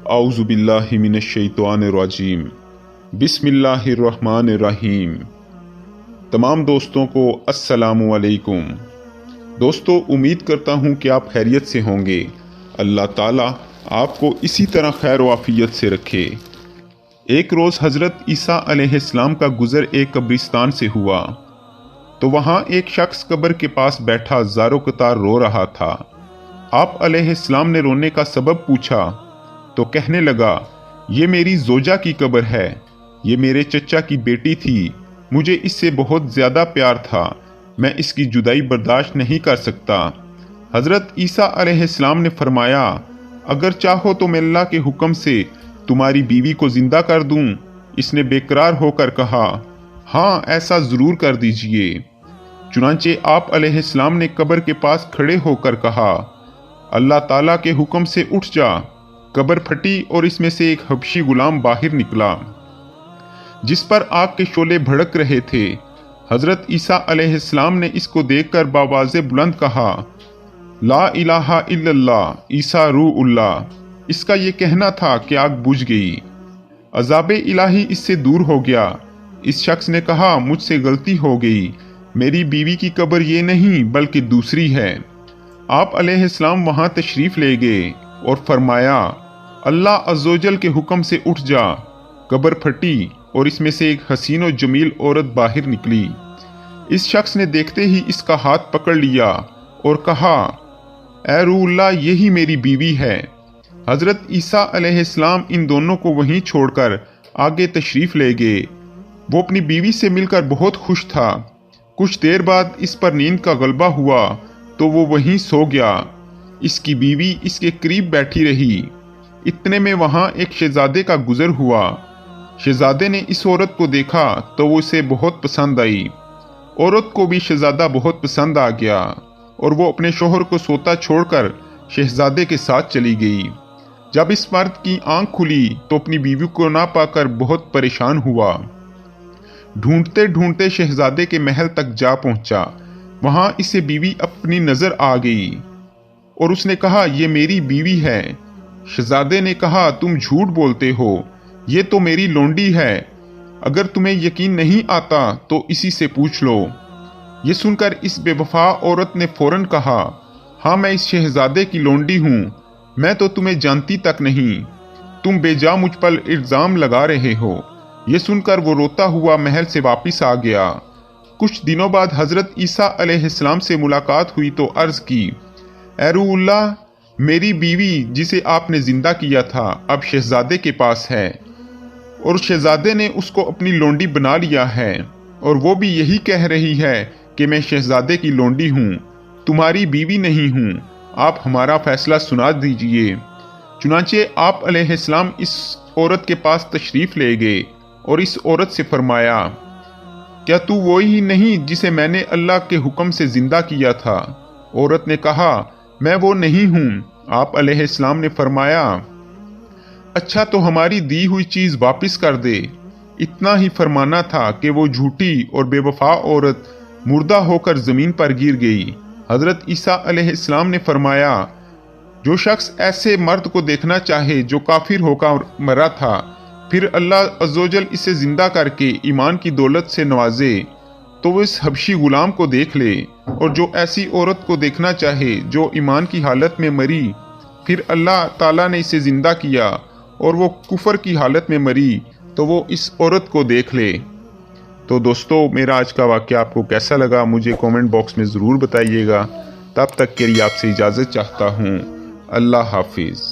औज़ु बिल्लाहि मिनश शैतानिर रजीम। बिस्मिल्लाहिर्रहमानिर्रहीम। तमाम दोस्तों को अस्सलामु अलैकुम। दोस्तों, उम्मीद करता हूँ कि आप खैरियत से होंगे। अल्लाह ताला आपको इसी तरह खैर व आफियत से रखे। एक रोज़ हज़रत ईसा अलैहिस्सलाम का गुज़र एक कब्रिस्तान से हुआ तो वहाँ एक शख्स कब्र के पास बैठा ज़ारो कतार रो रहा था। आप अलैहिस्सलाम ने रोने का सबब पूछा तो कहने लगा, ये मेरी ज़ोजा की कब्र है, ये मेरे चचा की बेटी थी, मुझे इससे बहुत ज़्यादा प्यार था, मैं इसकी जुदाई बर्दाश्त नहीं कर सकता। हज़रत ईसा अलैहिस्सलाम ने फरमाया, अगर चाहो तो मैं अल्लाह के हुक्म से तुम्हारी बीवी को जिंदा कर दूं। इसने बेकरार होकर कहा, हाँ ऐसा ज़रूर कर दीजिए। चुनांचे आप अलैहिस्सलाम ने कब्र के पास खड़े होकर कहा, अल्लाह ताला के हुक्म से उठ जा। कब्र फटी और इसमें से एक हबशी गुलाम बाहर निकला जिस पर आग के शोले भड़क रहे थे। हजरत ईसा अलैहिस्सलाम ने इसको देखकर बावाज़े बुलंद कहा, ला इलाहा इल्लल्लाह ईसा रूहुल्लाह। इसका ये कहना था कि आग बुझ गई, अज़ाबे इलाही इससे दूर हो गया। इस शख्स ने कहा, मुझसे गलती हो गई, मेरी बीवी की कब्र ये नहीं बल्कि दूसरी है। आप अलैहिस्सलाम वहां तशरीफ ले गए और फरमाया, अल्लाह अज़्ज़ोजल के हुक्म से उठ जा। कब्र फटी और इसमें से एक हसीन और जमील औरत बाहर निकली। इस शख्स ने देखते ही इसका हाथ पकड़ लिया और कहा, ऐ रूहुल्लाह, यही मेरी बीवी है। हजरत ईसा अलैहिस्सलाम इन दोनों को वहीं छोड़कर आगे तशरीफ ले गए। वो अपनी बीवी से मिलकर बहुत खुश था। कुछ देर बाद इस पर नींद का गलबा हुआ तो वो वहीं सो गया। इसकी बीवी इसके करीब बैठी रही। इतने में वहां एक शहजादे का गुजर हुआ। शहजादे ने इस औरत को देखा तो वो उसे बहुत पसंद आई। औरत को भी शहजादा बहुत पसंद आ गया और वो अपने शोहर को सोता छोड़कर शहजादे के साथ चली गई। जब इस मर्द की आंख खुली तो अपनी बीवी को ना पाकर बहुत परेशान हुआ। ढूंढते ढूंढते शहजादे के महल तक जा पहुंचा। वहां इसे बीवी अपनी नजर आ गई और उसने कहा, ये मेरी बीवी है। शहजादे ने कहा, तुम झूठ बोलते हो, ये तो मेरी लोंडी है। अगर तुम्हें यकीन नहीं आता तो इसी से पूछ लो। ये सुनकर इस बेवफा औरत ने फौरन कहा, हाँ मैं इस शहजादे की लोंडी हूँ, मैं तो तुम्हें जानती तक नहीं, तुम बेजा मुझ पर इल्जाम लगा रहे हो। ये सुनकर वो रोता हुआ महल से वापिस आ गया। कुछ दिनों बाद हजरत ईसा अलैहिस्सलाम से मुलाकात हुई तो अर्ज की, ऐ रूहुल्लाह, मेरी बीवी जिसे आपने जिंदा किया था अब शहजादे के पास है और शहजादे ने उसको अपनी लोंडी बना लिया है और वो भी यही कह रही है कि मैं शहजादे की लोंडी हूँ, तुम्हारी बीवी नहीं हूँ, आप हमारा फैसला सुना दीजिए। चुनांचे आप अलैहिस्सलाम इस औरत के पास तशरीफ ले गए और इस औरत से फरमाया, क्या तू वही नहीं जिसे मैंने अल्लाह के हुक्म से जिंदा किया था? औरत ने कहा, मैं वो नहीं हूँ। आप अलैहिस्सलाम ने फरमाया, अच्छा तो हमारी दी हुई चीज वापिस कर दे। इतना ही फरमाना था कि वो झूठी और बेवफा औरत मुर्दा होकर जमीन पर गिर गई। हजरत ईसा अलैहिस्सलाम ने फरमाया, जो शख्स ऐसे मर्द को देखना चाहे जो काफिर होकर मरा था, फिर अल्लाह अज़्ज़ोजल इसे जिंदा करके ईमान की दौलत से नवाजे तो वो इस हबशी गुलाम को देख ले। और जो ऐसी औरत को देखना चाहे जो ईमान की हालत में मरी, फिर अल्लाह ताला ने इसे जिंदा किया और वो कुफर की हालत में मरी, तो वो इस औरत को देख ले। तो दोस्तों, मेरा आज का वाक़या आपको कैसा लगा मुझे कमेंट बॉक्स में ज़रूर बताइएगा। तब तक के लिए आपसे इजाज़त चाहता हूँ। अल्लाह हाफिज़।